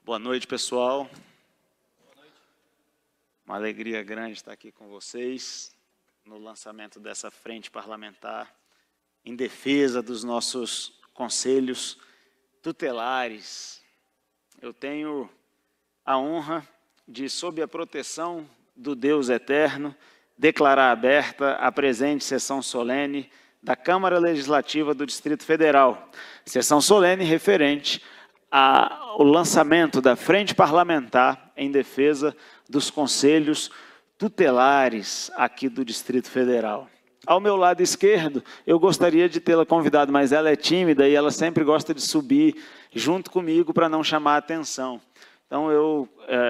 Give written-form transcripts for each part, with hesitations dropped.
Boa noite, pessoal. Uma alegria grande estar aqui com vocês no lançamento dessa frente parlamentar em defesa dos nossos conselhos tutelares. Eu tenho a honra de, sob a proteção do Deus Eterno, declarar aberta a presente sessão solene da Câmara Legislativa do Distrito Federal. Sessão solene referente ao lançamento da Frente Parlamentar em defesa dos conselhos tutelares aqui do Distrito Federal. Ao meu lado esquerdo, eu gostaria de tê-la convidado, mas ela é tímida e ela sempre gosta de subir junto comigo para não chamar a atenção. Então, eu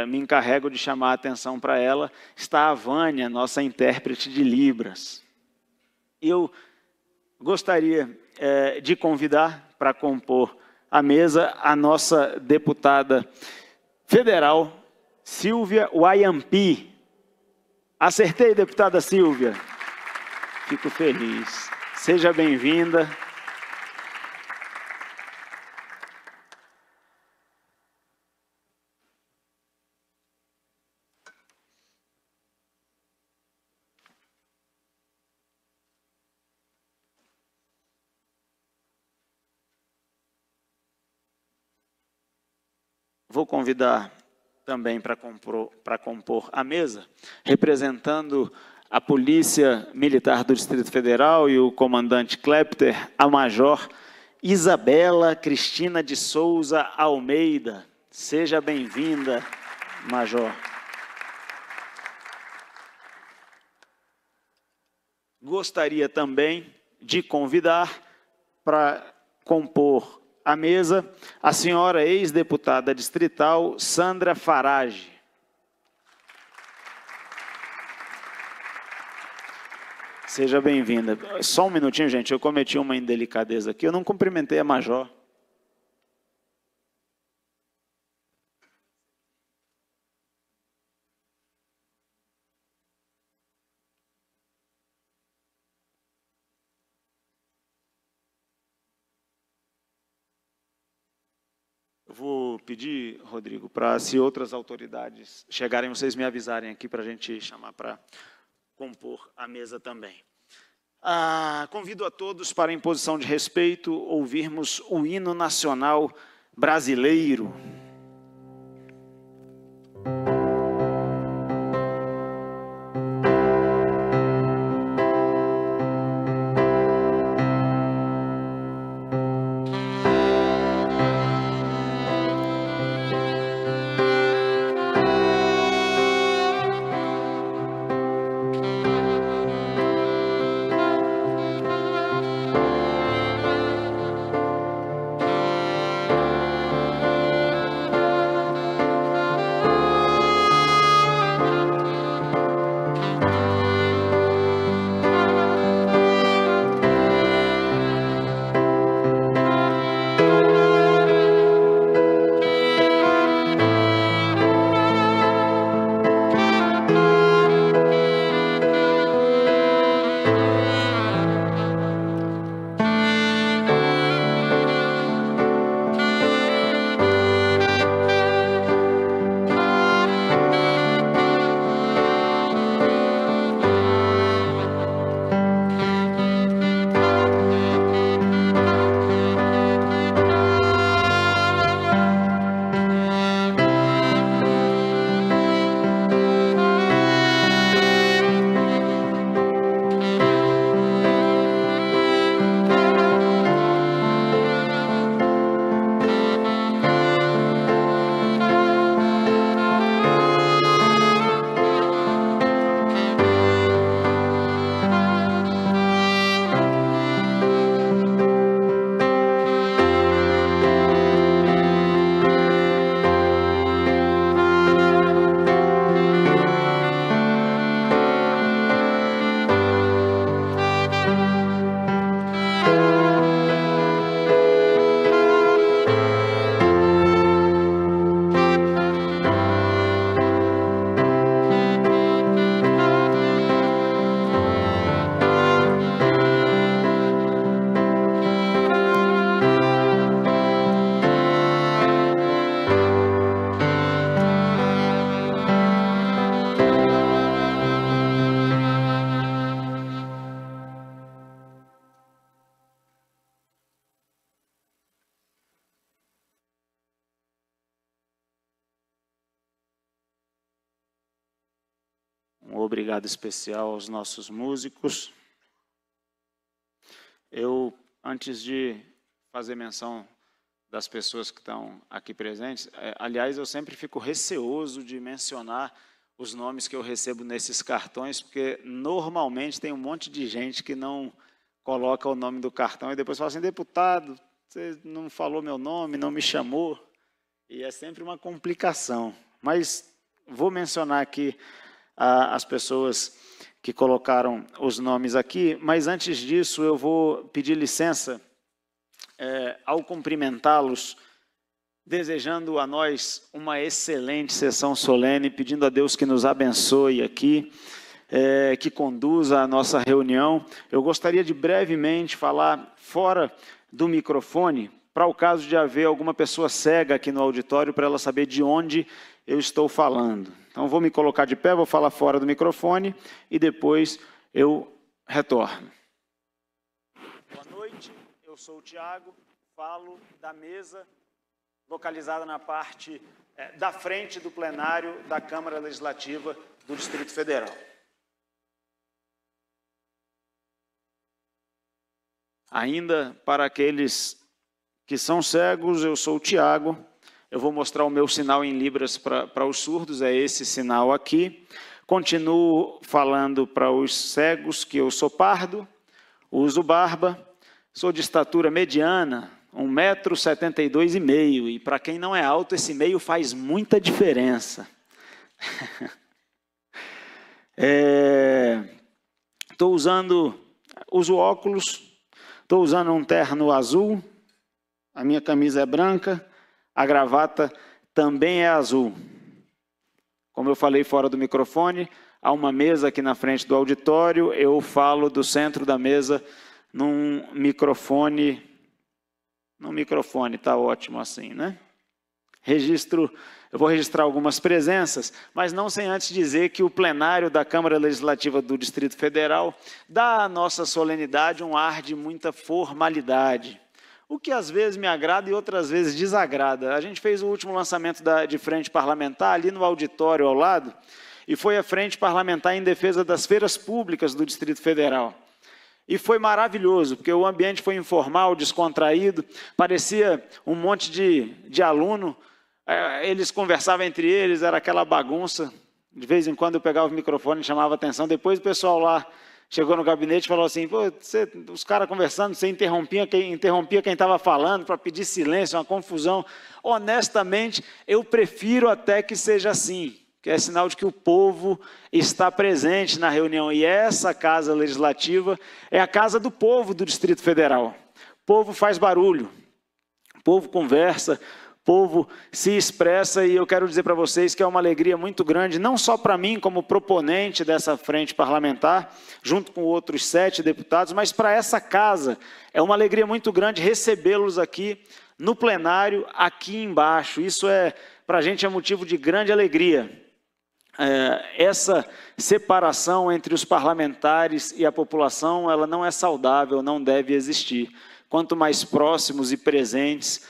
me encarrego de chamar a atenção para ela. Está a Vânia, nossa intérprete de Libras. Eu gostaria de convidar para compor a mesa a nossa deputada federal, Silvia Wayampi. Acertei, deputada Silvia? Fico feliz. Seja bem-vinda. Vou convidar também para compor a mesa, representando a Polícia Militar do Distrito Federal e o comandante Klepter, a Major Isabela Cristina de Souza Almeida. Seja bem-vinda, Major. Gostaria também de convidar para compor a mesa a senhora ex-deputada distrital Sandra Farage. Seja bem-vinda. Só um minutinho, gente, eu cometi uma indelicadeza aqui, eu não cumprimentei a Major. Eu vou pedir, Rodrigo, para se outras autoridades chegarem, vocês me avisarem aqui para a gente chamar para compor a mesa também. Convido a todos para, em posição de respeito, ouvirmos o hino nacional brasileiro. obrigado especial aos nossos músicos. Eu, antes de fazer menção das pessoas que estão aqui presentes, aliás, eu sempre fico receoso de mencionar os nomes que eu recebo nesses cartões, porque normalmente tem um monte de gente que não coloca o nome do cartão e depois fala assim: deputado, você não falou meu nome, não me chamou, e é sempre uma complicação. Mas vou mencionar aqui as pessoas que colocaram os nomes aqui, mas antes disso eu vou pedir licença ao cumprimentá-los, desejando a nós uma excelente sessão solene, pedindo a Deus que nos abençoe aqui, que conduza a nossa reunião. Eu gostaria de brevemente falar fora do microfone, para o caso de haver alguma pessoa cega aqui no auditório, para ela saber de onde eu estou falando. Então, vou me colocar de pé, vou falar fora do microfone e depois eu retorno. Boa noite, eu sou o Tiago, falo da mesa localizada na parte da frente do plenário da Câmara Legislativa do Distrito Federal. Ainda para aqueles que são cegos, eu sou o Tiago. Eu vou mostrar o meu sinal em libras para os surdos, é esse sinal aqui. Continuo falando para os cegos que eu sou pardo, uso barba, sou de estatura mediana, 1,72 m, e para quem não é alto, esse meio faz muita diferença. Uso óculos, estou usando um terno azul, a minha camisa é branca, a gravata também é azul. Como eu falei fora do microfone, há uma mesa aqui na frente do auditório, eu falo do centro da mesa num microfone, está ótimo assim, né? Eu vou registrar algumas presenças, mas não sem antes dizer que o plenário da Câmara Legislativa do Distrito Federal dá à nossa solenidade um ar de muita formalidade, o que às vezes me agrada e outras vezes desagrada. A gente fez o último lançamento de frente parlamentar ali no auditório ao lado, e foi a frente parlamentar em defesa das feiras públicas do Distrito Federal. E foi maravilhoso, porque o ambiente foi informal, descontraído, parecia um monte de aluno, eles conversavam entre eles, era aquela bagunça. De vez em quando eu pegava o microfone e chamava atenção, depois o pessoal lá chegou no gabinete e falou assim: pô, os caras conversando, você interrompia quem estava falando para pedir silêncio, uma confusão. Honestamente, eu prefiro até que seja assim, que é sinal de que o povo está presente na reunião. E essa Casa Legislativa é a casa do povo do Distrito Federal. O povo faz barulho, o povo conversa, o povo se expressa, e eu quero dizer para vocês que é uma alegria muito grande, não só para mim como proponente dessa frente parlamentar, junto com outros 7 deputados, mas para essa casa. É uma alegria muito grande recebê-los aqui no plenário, aqui embaixo. Isso para a gente é motivo de grande alegria. Essa separação entre os parlamentares e a população, ela não é saudável, não deve existir. Quanto mais próximos e presentes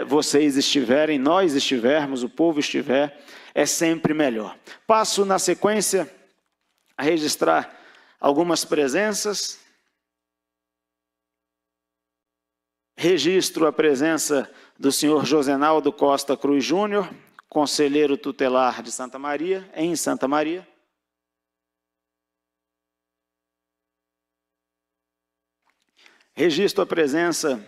vocês estiverem, nós estivermos, o povo estiver, é sempre melhor. Passo na sequência a registrar algumas presenças. Registro a presença do senhor Josenaldo Costa Cruz Júnior, conselheiro tutelar de Santa Maria, em Santa Maria. Registro a presença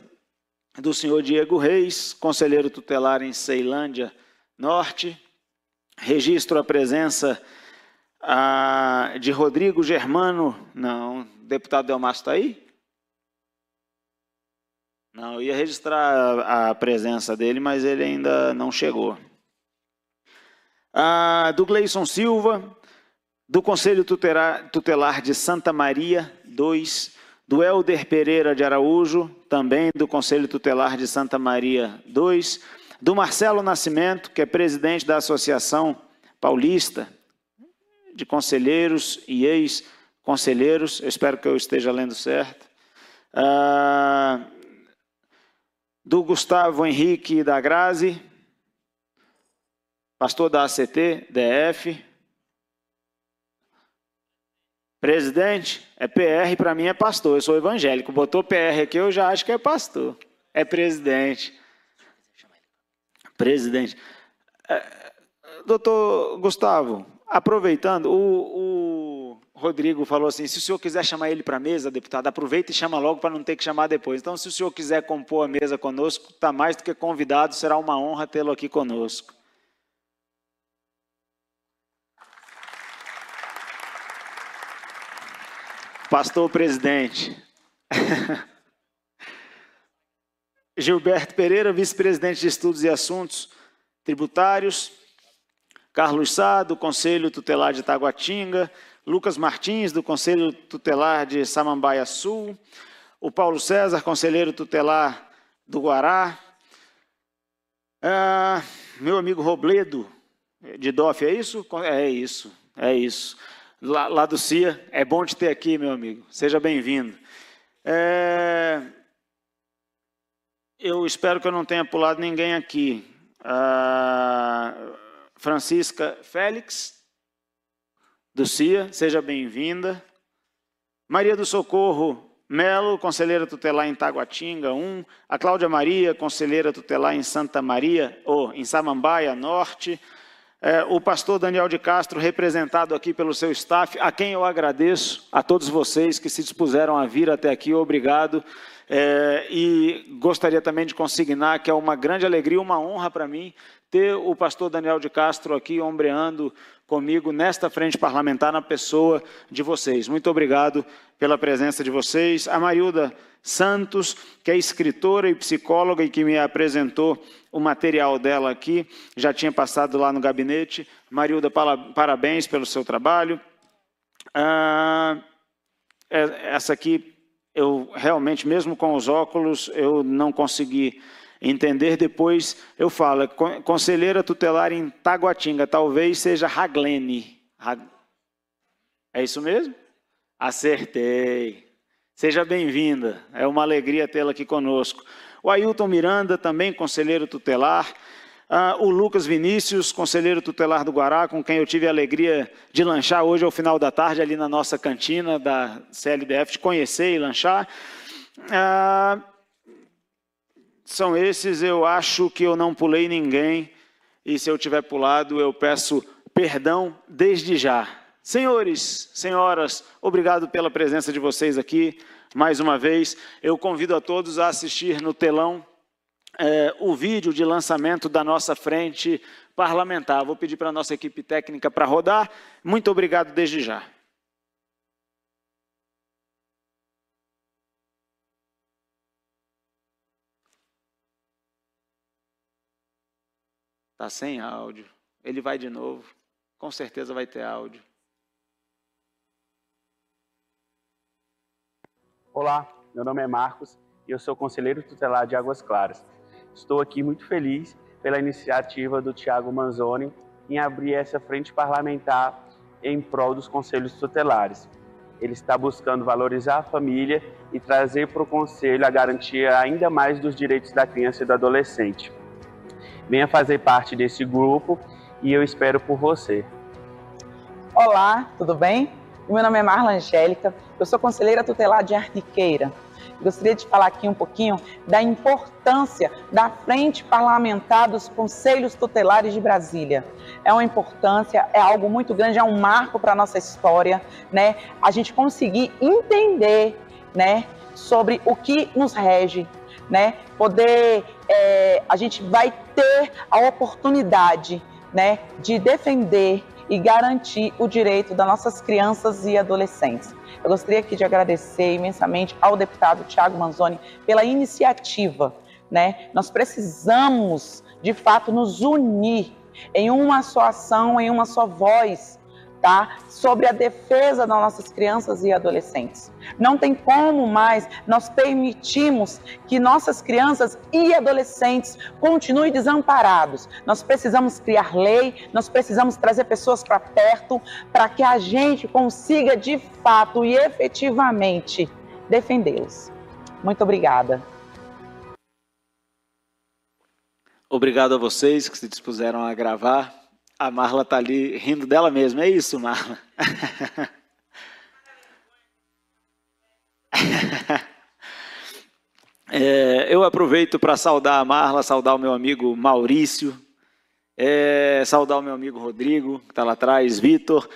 do senhor Diego Reis, conselheiro tutelar em Ceilândia Norte. Registro a presença de Rodrigo Germano. Não, o deputado Delmastro está aí? Não, eu ia registrar a presença dele, mas ele ainda não chegou. Do Gleison Silva, do Conselho Tutelar de Santa Maria 2, do Helder Pereira de Araújo, também do Conselho Tutelar de Santa Maria 2, do Marcelo Nascimento, que é presidente da Associação Paulista de Conselheiros e Ex-Conselheiros, eu espero que eu esteja lendo certo, do Gustavo Henrique da Grazi, pastor da ACT, DF, Presidente, é PR, para mim é pastor, eu sou evangélico. Botou PR aqui, eu já acho que é pastor. É presidente. Presidente. Doutor Gustavo, aproveitando, o Rodrigo falou assim, se o senhor quiser chamar ele para a mesa, deputado, aproveita e chama logo para não ter que chamar depois. Então, se o senhor quiser compor a mesa conosco, está mais do que convidado, será uma honra tê-lo aqui conosco. Pastor presidente. Gilberto Pereira, vice-presidente de Estudos e Assuntos Tributários. Carlos Sá, do Conselho Tutelar de Taguatinga. Lucas Martins, do Conselho Tutelar de Samambaia Sul. O Paulo César, conselheiro tutelar do Guará. Meu amigo Robledo, de DOF, é isso? É isso, é isso. Lá do CIA, é bom te ter aqui, meu amigo. Seja bem-vindo. Eu espero que eu não tenha pulado ninguém aqui. Francisca Félix, do CIA, seja bem-vinda. Maria do Socorro Melo, conselheira tutelar em Taguatinga 1. A Cláudia Maria, conselheira tutelar em Santa Maria, em Samambaia Norte. O pastor Daniel de Castro, representado aqui pelo seu staff, a quem eu agradeço, a todos vocês que se dispuseram a vir até aqui, obrigado. E gostaria também de consignar que é uma grande alegria, uma honra para mim, ter o pastor Daniel de Castro aqui ombreando comigo nesta frente parlamentar na pessoa de vocês. Muito obrigado pela presença de vocês. A Marilda Santos, que é escritora e psicóloga e que me apresentou o material dela aqui, já tinha passado lá no gabinete. Marilda, parabéns pelo seu trabalho. Essa aqui, eu realmente, mesmo com os óculos, eu não consegui entender. Depois eu falo, conselheira tutelar em Taguatinga, talvez seja Raglene. É isso mesmo? Acertei. Seja bem-vinda, é uma alegria tê-la aqui conosco. O Ailton Miranda, também conselheiro tutelar. O Lucas Vinícius, conselheiro tutelar do Guará, com quem eu tive a alegria de lanchar hoje ao final da tarde, ali na nossa cantina da CLDF, de conhecer e lanchar. São esses, eu acho que eu não pulei ninguém, e se eu tiver pulado, eu peço perdão desde já. Senhores, senhoras, obrigado pela presença de vocês aqui, mais uma vez. Eu convido a todos a assistir no telão o vídeo de lançamento da nossa frente parlamentar. Vou pedir para a nossa equipe técnica para rodar. Muito obrigado desde já. Está sem áudio. Ele vai de novo. Com certeza vai ter áudio. Olá, meu nome é Marcos e eu sou conselheiro tutelar de Águas Claras. Estou aqui muito feliz pela iniciativa do Thiago Manzoni em abrir essa frente parlamentar em prol dos conselhos tutelares. Ele está buscando valorizar a família e trazer para o conselho a garantia ainda mais dos direitos da criança e do adolescente. Venha fazer parte desse grupo e eu espero por você. Olá, tudo bem? Meu nome é Marla Angélica, eu sou conselheira tutelar de Arniqueira. Gostaria de falar aqui um pouquinho da importância da Frente Parlamentar dos Conselhos Tutelares de Brasília. É uma importância, é algo muito grande, é um marco para a nossa história, né? A gente conseguir entender, né, sobre o que nos rege, né? A gente vai ter a oportunidade, né, de defender e garantir o direito das nossas crianças e adolescentes. Eu gostaria aqui de agradecer imensamente ao deputado Thiago Manzoni pela iniciativa, né? Nós precisamos, de fato, nos unir em uma só ação, em uma só voz, tá? Sobre a defesa das nossas crianças e adolescentes. Não tem como mais nós permitirmos que nossas crianças e adolescentes continuem desamparados. Nós precisamos criar lei, nós precisamos trazer pessoas para perto, para que a gente consiga de fato e efetivamente defendê-los. Muito obrigada. Obrigado a vocês que se dispuseram a gravar. A Marla está ali rindo dela mesma, é isso, Marla? Eu aproveito para saudar a Marla, saudar o meu amigo Maurício, saudar o meu amigo Rodrigo, que está lá atrás, Vitor.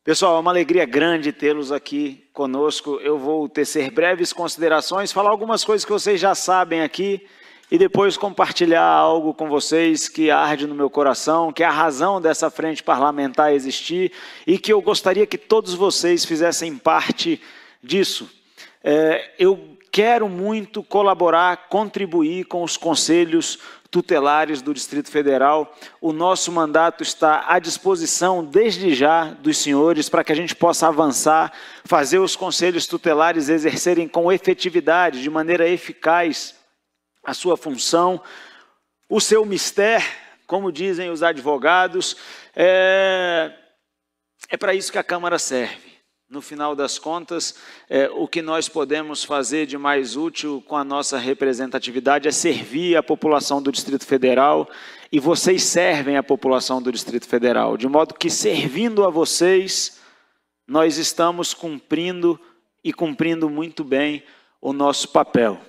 Pessoal, é uma alegria grande tê-los aqui conosco. Eu vou tecer breves considerações, falar algumas coisas que vocês já sabem aqui e depois compartilhar algo com vocês que arde no meu coração, que é a razão dessa frente parlamentar existir e que eu gostaria que todos vocês fizessem parte disso. Eu quero muito colaborar, contribuir com os conselhos tutelares do Distrito Federal. O nosso mandato está à disposição, desde já, dos senhores, para que a gente possa avançar, fazer os conselhos tutelares exercerem com efetividade, de maneira eficaz, a sua função, o seu mistério, como dizem os advogados, é para isso que a Câmara serve. No final das contas, o que nós podemos fazer de mais útil com a nossa representatividade é servir a população do Distrito Federal, e vocês servem a população do Distrito Federal, de modo que, servindo a vocês, nós estamos cumprindo muito bem o nosso papel.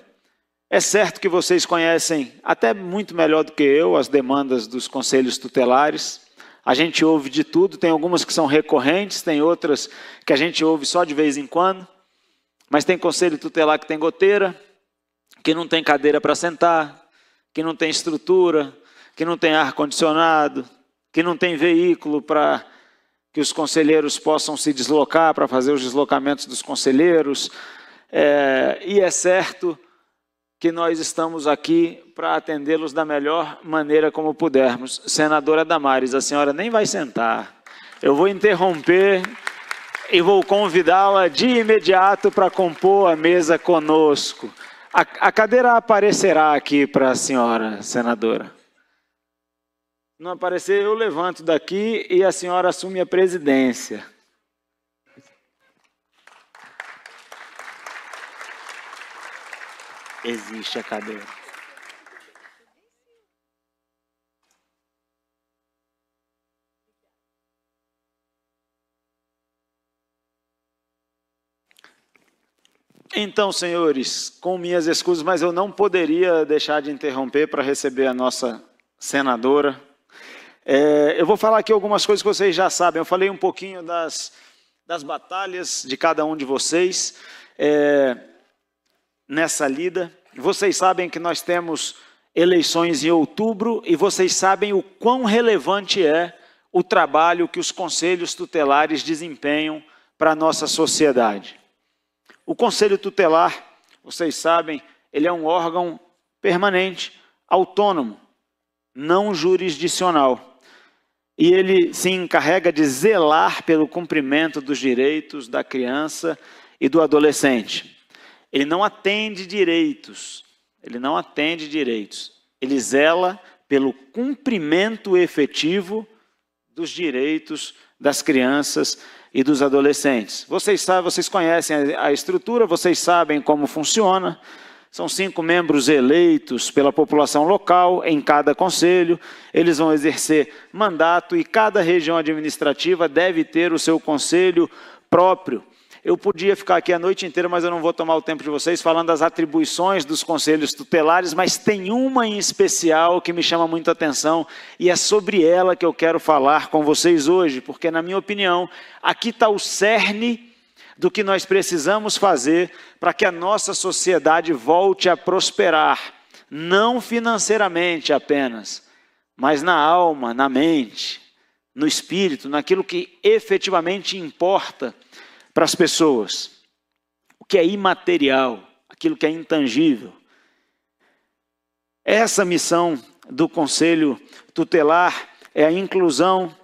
É certo que vocês conhecem, até muito melhor do que eu, as demandas dos conselhos tutelares. A gente ouve de tudo, tem algumas que são recorrentes, tem outras que a gente ouve só de vez em quando, mas tem conselho tutelar que tem goteira, que não tem cadeira para sentar, que não tem estrutura, que não tem ar-condicionado, que não tem veículo para que os conselheiros possam se deslocar, para fazer os deslocamentos dos conselheiros. E é certo que nós estamos aqui para atendê-los da melhor maneira como pudermos. Senadora Damares, a senhora nem vai sentar. Eu vou interromper e vou convidá-la de imediato para compor a mesa conosco. A cadeira aparecerá aqui para a senhora, senadora. Não aparecer, eu levanto daqui e a senhora assume a presidência. Existe a cadeira. Então, senhores, com minhas escusas, mas eu não poderia deixar de interromper para receber a nossa senadora. Eu vou falar aqui algumas coisas que vocês já sabem. Eu falei um pouquinho das batalhas de cada um de vocês nessa lida. Vocês sabem que nós temos eleições em outubro e vocês sabem o quão relevante é o trabalho que os conselhos tutelares desempenham para a nossa sociedade. O Conselho Tutelar, vocês sabem, ele é um órgão permanente, autônomo, não jurisdicional. E ele se encarrega de zelar pelo cumprimento dos direitos da criança e do adolescente. Ele não atende direitos, ele zela pelo cumprimento efetivo dos direitos das crianças e dos adolescentes. Vocês sabem, vocês conhecem a estrutura, vocês sabem como funciona. São 5 membros eleitos pela população local em cada conselho. Eles vão exercer mandato e cada região administrativa deve ter o seu conselho próprio. Eu podia ficar aqui a noite inteira, mas eu não vou tomar o tempo de vocês falando das atribuições dos conselhos tutelares, mas tem uma em especial que me chama muito a atenção e é sobre ela que eu quero falar com vocês hoje, porque, na minha opinião, aqui está o cerne do que nós precisamos fazer para que a nossa sociedade volte a prosperar, não financeiramente apenas, mas na alma, na mente, no espírito, naquilo que efetivamente importa para as pessoas, o que é imaterial, aquilo que é intangível. Essa missão do Conselho Tutelar é a inclusão,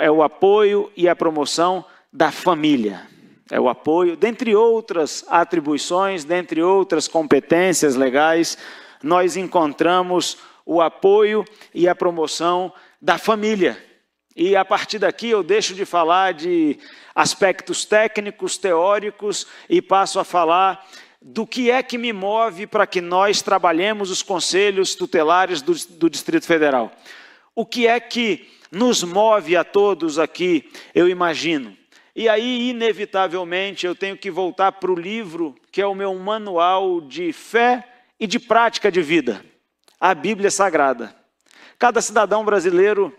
é o apoio e a promoção da família. É o apoio, dentre outras atribuições, dentre outras competências legais, nós encontramos o apoio e a promoção da família. E a partir daqui eu deixo de falar de aspectos técnicos, teóricos, e passo a falar do que é que me move para que nós trabalhemos os conselhos tutelares do Distrito Federal. O que é que nos move a todos aqui, eu imagino? E aí, inevitavelmente, eu tenho que voltar para o livro que é o meu manual de fé e de prática de vida, a Bíblia Sagrada. Cada cidadão brasileiro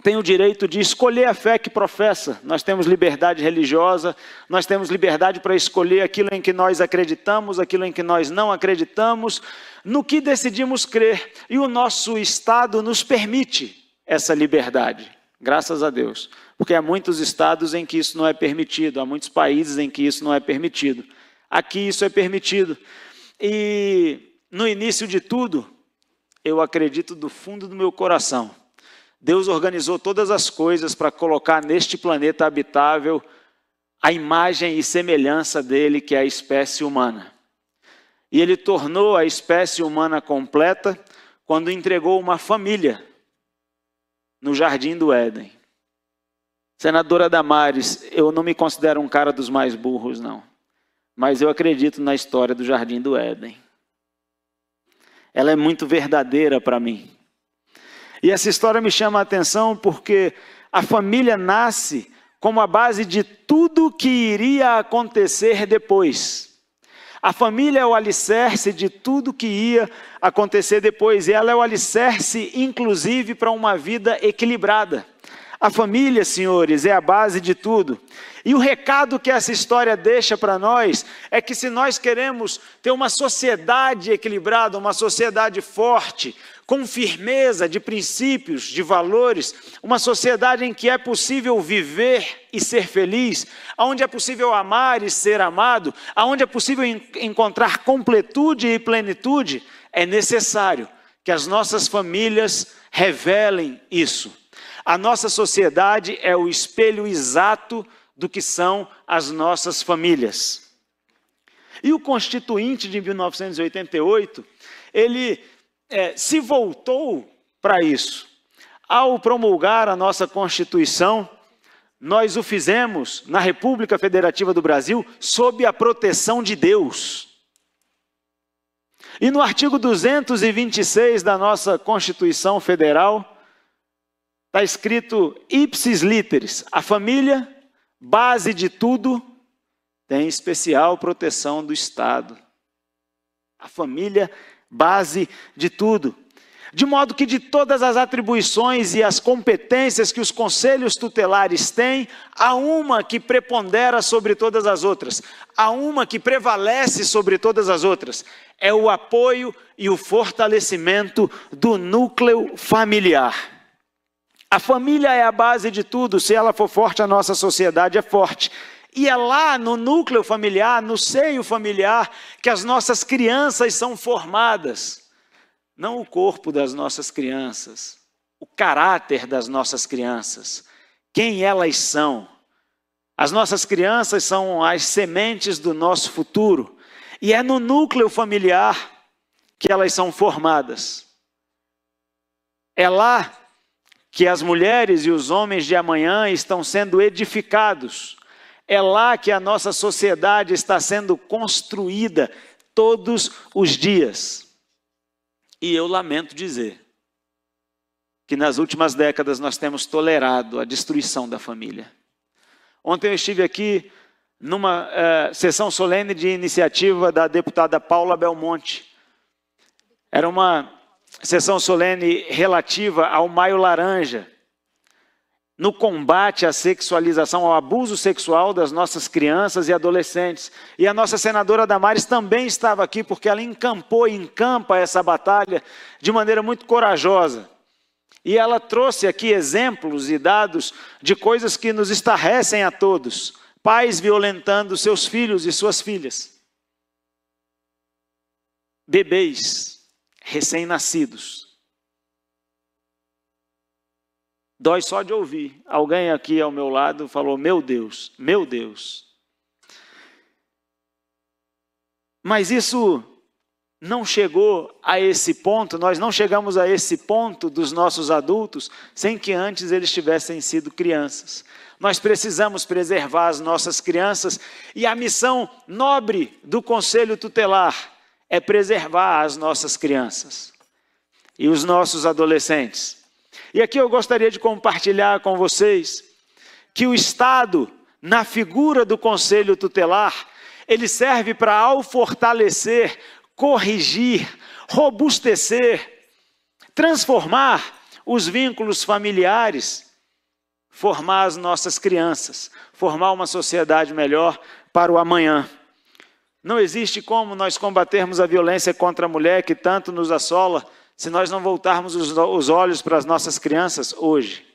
tem o direito de escolher a fé que professa. Nós temos liberdade religiosa, nós temos liberdade para escolher aquilo em que nós acreditamos, aquilo em que nós não acreditamos, no que decidimos crer. E o nosso Estado nos permite essa liberdade, graças a Deus. Porque há muitos estados em que isso não é permitido, há muitos países em que isso não é permitido. Aqui isso é permitido. E no início de tudo, eu acredito do fundo do meu coração, Deus organizou todas as coisas para colocar neste planeta habitável a imagem e semelhança dele, que é a espécie humana. E ele tornou a espécie humana completa quando entregou uma família no Jardim do Éden. Senadora Damares, eu não me considero um cara dos mais burros, não. Mas eu acredito na história do Jardim do Éden. Ela é muito verdadeira para mim. E essa história me chama a atenção porque a família nasce como a base de tudo que iria acontecer depois. A família é o alicerce de tudo que ia acontecer depois. E ela é o alicerce, inclusive, para uma vida equilibrada. A família, senhores, é a base de tudo. E o recado que essa história deixa para nós é que se nós queremos ter uma sociedade equilibrada, uma sociedade forte, com firmeza de princípios, de valores, uma sociedade em que é possível viver e ser feliz, onde é possível amar e ser amado, onde é possível encontrar completude e plenitude, é necessário que as nossas famílias revelem isso. A nossa sociedade é o espelho exato do que são as nossas famílias. E o Constituinte de 1988, ele se voltou para isso. Ao promulgar a nossa Constituição, nós o fizemos na República Federativa do Brasil sob a proteção de Deus. E no artigo 226 da nossa Constituição Federal, está escrito ipsis literis, a família, base de tudo, tem especial proteção do Estado. A família, base de tudo. De modo que de todas as atribuições e as competências que os conselhos tutelares têm, há uma que prepondera sobre todas as outras, há uma que prevalece sobre todas as outras. É o apoio e o fortalecimento do núcleo familiar. A família é a base de tudo, se ela for forte, a nossa sociedade é forte. E é lá no núcleo familiar, no seio familiar, que as nossas crianças são formadas. Não o corpo das nossas crianças, o caráter das nossas crianças, quem elas são. As nossas crianças são as sementes do nosso futuro. E é no núcleo familiar que elas são formadas. É lá que as mulheres e os homens de amanhã estão sendo edificados. É lá que a nossa sociedade está sendo construída todos os dias. E eu lamento dizer que nas últimas décadas nós temos tolerado a destruição da família. Ontem eu estive aqui numa sessão solene de iniciativa da deputada Paula Belmonte. Era uma sessão solene relativa ao Maio Laranja, no combate à sexualização, ao abuso sexual das nossas crianças e adolescentes. E a nossa senadora Damares também estava aqui, porque ela encampou e encampa essa batalha de maneira muito corajosa. E ela trouxe aqui exemplos e dados de coisas que nos estarrecem a todos. Pais violentando seus filhos e suas filhas. Bebês recém-nascidos. Dói só de ouvir. Alguém aqui ao meu lado falou, meu Deus, meu Deus. Mas isso não chegou a esse ponto, nós não chegamos a esse ponto dos nossos adultos sem que antes eles tivessem sido crianças. Nós precisamos preservar as nossas crianças e a missão nobre do Conselho Tutelar é preservar as nossas crianças e os nossos adolescentes. E aqui eu gostaria de compartilhar com vocês que o Estado na figura do conselho tutelar, ele serve para ao fortalecer, corrigir, robustecer, transformar os vínculos familiares, formar as nossas crianças, formar uma sociedade melhor para o amanhã. Não existe como nós combatermos a violência contra a mulher que tanto nos assola, se nós não voltarmos os olhos para as nossas crianças hoje.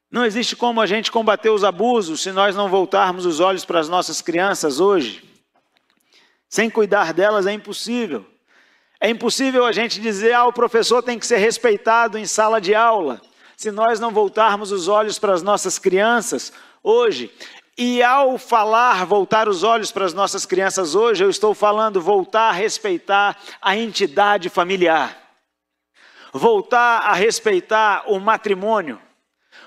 Não existe como a gente combater os abusos se nós não voltarmos os olhos para as nossas crianças hoje. Sem cuidar delas é impossível. É impossível a gente dizer, o professor tem que ser respeitado em sala de aula, se nós não voltarmos os olhos para as nossas crianças hoje. E ao falar voltar os olhos para as nossas crianças hoje, eu estou falando voltar a respeitar a entidade familiar, voltar a respeitar o matrimônio,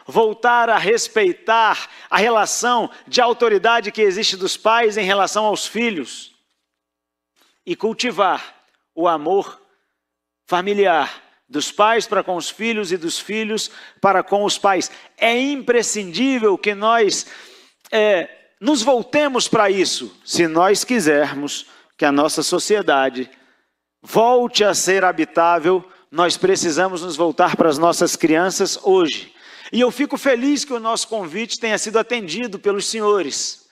voltar a respeitar a relação de autoridade que existe dos pais em relação aos filhos e cultivar o amor familiar dos pais para com os filhos e dos filhos para com os pais. É imprescindível que nós nos voltemos para isso, se nós quisermos que a nossa sociedade volte a ser habitável. Nós precisamos nos voltar para as nossas crianças hoje. E eu fico feliz que o nosso convite tenha sido atendido pelos senhores,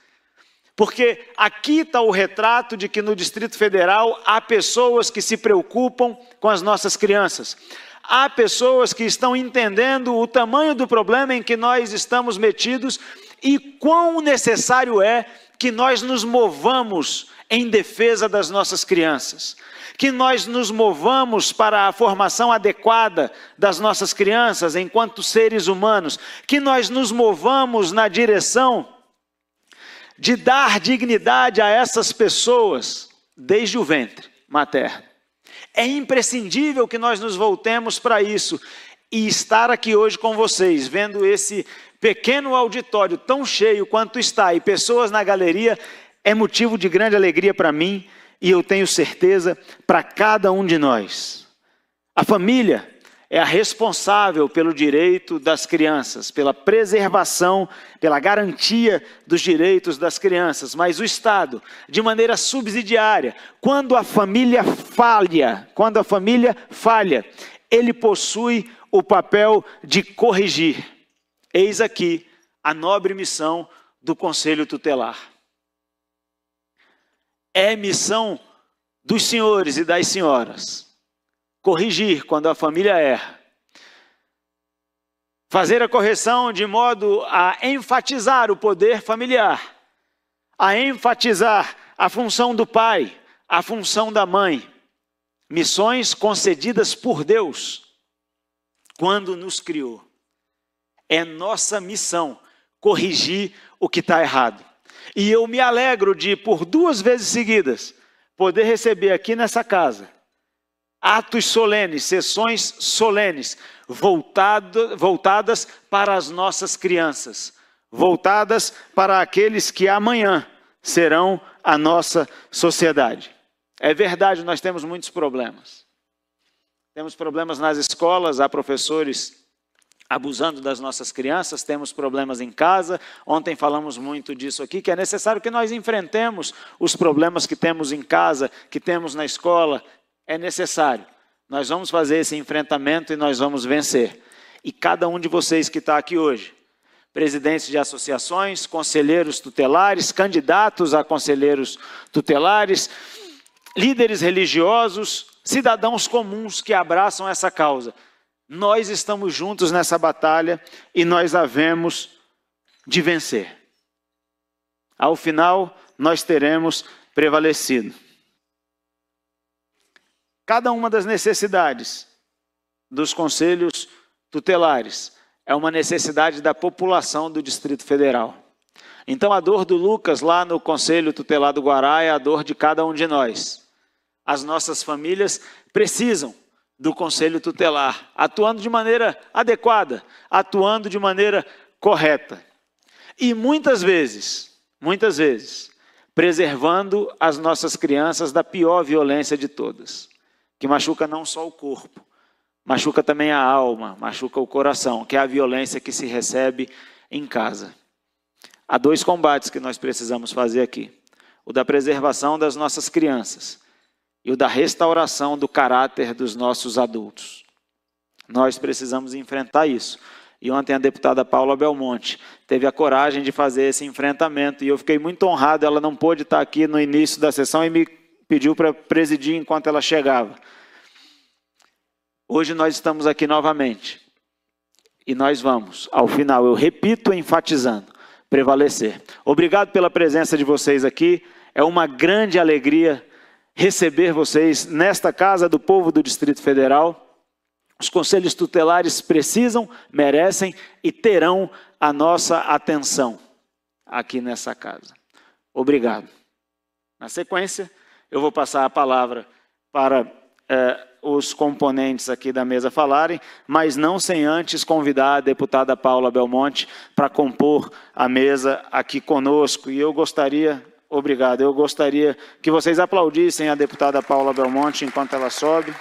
porque aqui está o retrato de que no Distrito Federal há pessoas que se preocupam com as nossas crianças. Há pessoas que estão entendendo o tamanho do problema em que nós estamos metidos e quão necessário é que nós nos movamos em defesa das nossas crianças, que nós nos movamos para a formação adequada das nossas crianças enquanto seres humanos, que nós nos movamos na direção de dar dignidade a essas pessoas desde o ventre materno. É imprescindível que nós nos voltemos para isso e estar aqui hoje com vocês, vendo esse pequeno auditório tão cheio quanto está e pessoas na galeria, é motivo de grande alegria para mim e eu tenho certeza para cada um de nós. A família é a responsável pelo direito das crianças, pela preservação, pela garantia dos direitos das crianças, mas o Estado, de maneira subsidiária, quando a família falha, ele possui o papel de corrigir. Eis aqui a nobre missão do Conselho Tutelar. É missão dos senhores e das senhoras corrigir quando a família erra, fazer a correção de modo a enfatizar o poder familiar, a enfatizar a função do pai, a função da mãe, missões concedidas por Deus quando nos criou. É nossa missão corrigir o que está errado. E eu me alegro de, por 2 vezes seguidas, poder receber aqui nessa casa atos solenes, sessões solenes, voltadas para as nossas crianças, voltadas para aqueles que amanhã serão a nossa sociedade. É verdade, nós temos muitos problemas. Temos problemas nas escolas, há professores abusando das nossas crianças, temos problemas em casa. Ontem falamos muito disso aqui, que é necessário que nós enfrentemos os problemas que temos em casa, que temos na escola. É necessário. Nós vamos fazer esse enfrentamento e nós vamos vencer. E cada um de vocês que está aqui hoje, presidentes de associações, conselheiros tutelares, candidatos a conselheiros tutelares, líderes religiosos, cidadãos comuns que abraçam essa causa, nós estamos juntos nessa batalha e nós havemos de vencer. Ao final, nós teremos prevalecido. Cada uma das necessidades dos conselhos tutelares é uma necessidade da população do Distrito Federal. Então, a dor do Lucas lá no Conselho Tutelar do Guará é a dor de cada um de nós. As nossas famílias precisam do Conselho Tutelar, atuando de maneira adequada, atuando de maneira correta. E muitas vezes, preservando as nossas crianças da pior violência de todas, que machuca não só o corpo, machuca também a alma, machuca o coração, que é a violência que se recebe em casa. Há 2 combates que nós precisamos fazer aqui. O da preservação das nossas crianças e o da restauração do caráter dos nossos adultos. Nós precisamos enfrentar isso. E ontem a deputada Paula Belmonte teve a coragem de fazer esse enfrentamento e eu fiquei muito honrado, ela não pôde estar aqui no início da sessão e me pediu para presidir enquanto ela chegava. Hoje nós estamos aqui novamente e nós vamos, ao final, eu repito enfatizando, prevalecer. Obrigado pela presença de vocês aqui, é uma grande alegria receber vocês nesta casa do povo do Distrito Federal. Os conselhos tutelares precisam, merecem e terão a nossa atenção aqui nessa casa. Obrigado. Na sequência, eu vou passar a palavra para os componentes aqui da mesa falarem, mas não sem antes convidar a deputada Paula Belmonte para compor a mesa aqui conosco. E eu gostaria, obrigado, eu gostaria que vocês aplaudissem a deputada Paula Belmonte enquanto ela sobe.